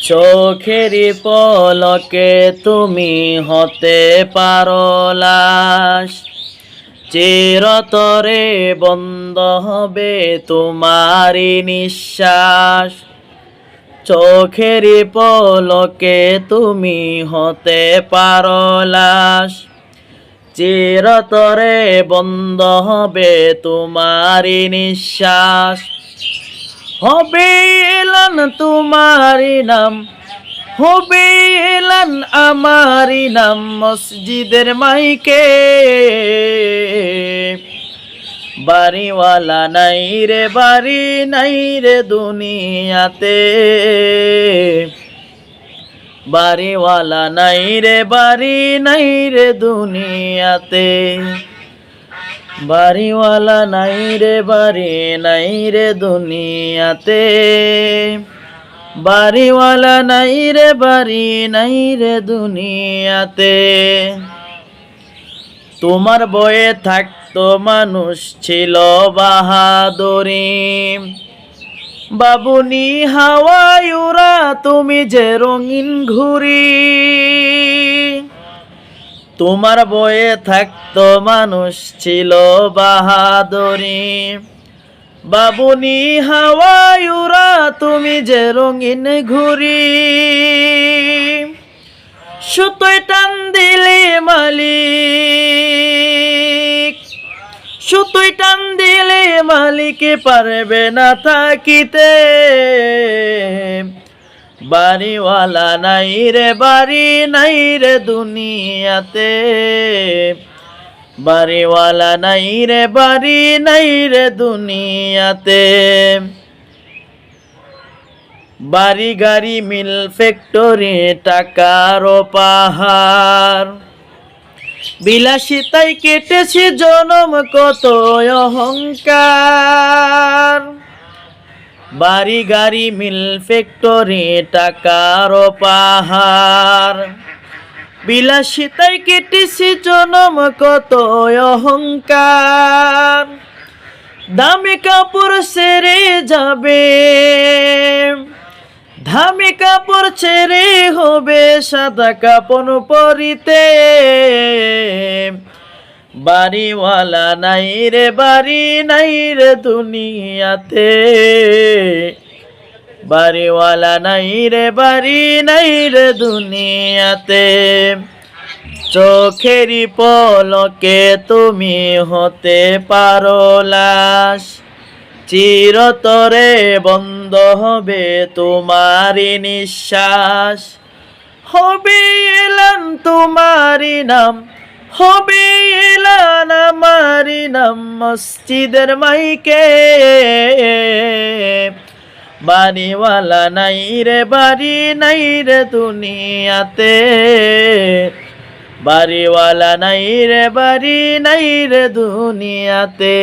চোখেরই পলকে তুমি হতে পারো লাশ, চিরতরে বন্ধ হবে তোমারই নিঃশ্বাস। চোখেরই পলকে তুমি হতে পারো লাশ, চিরতরে বন্ধ হবে তোমারই নিঃশ্বাস। হবে এলান তোমারই নাম, হবে এলান আমারই নাম মসজিদের মাইকে। বাড়িওয়ালা নাই রে বাড়ি নাই রে দুনিয়াতে, বাড়িওয়ালা নাই রে বাড়ি নাই রে দুনিয়াতে, বাড়িওয়ালা নাই রে বাড়ি নাই রে দুনিয়াতে, বাড়িওয়ালা নাই রে বাড়ি নাই রে দুনিয়াতে। তোমার বয়ে থাকতো মানুষ ছিল বাহাদুরি, বাবুনি হাওয়ায় উড়া তুমি যে রঙিন ঘুড়ি। তোমার বয়ে থাকতো মানুষ ছিল বাহাদুরি, বাবুনি হাওয়ায় উড়া তুমি যে রঙিন ঘুড়ি। সুতোয় টান দিলে মালিক, সুতোয় টান দিলে মালিকে পারবে না থাকিতে। বাড়িওয়ালা নাই রে বাড়ি নাই রে দুনিয়াতে, বাড়িওয়ালা নাই রে বাড়ি নাই রে দুনিয়াতে। বাড়ি গাড়ি মিল ফ্যাক্টরি টাকার পাহাড়, বিলাসিতাই কেটেছে জনম কত অহংকার। বাড়ি গাড়ি মিল ফ্যাক্টরি টাকার পাহাড়, বিলাসিতাই কেটেছে জনম কত অহংকার। দামি কাপড় ছেড়ে যাবে, দামি কাপড় ছেড়ে হবে সাদা কাপড় পরিতে। বাড়িওয়ালা নাই রে বাড়ি নাই রে দুনিয়াতে, বাড়িওয়ালা নাই রে বাড়ি নাই রে দুনিয়াতে। চোখেরই পলকে তুমি হতে পারো লাশ, চিরতরে বন্ধ হবে তোমারই নিঃশ্বাস। হবে এলান তোমারই নাম, হবে এলান আমারই নাম মসজিদের মাইকে। বাড়িওয়ালা নাই রে বাড়ি নাই রে দুনিয়াতে, বাড়িওয়ালা নাই রে বাড়ি নাই রে দুনিয়াতে।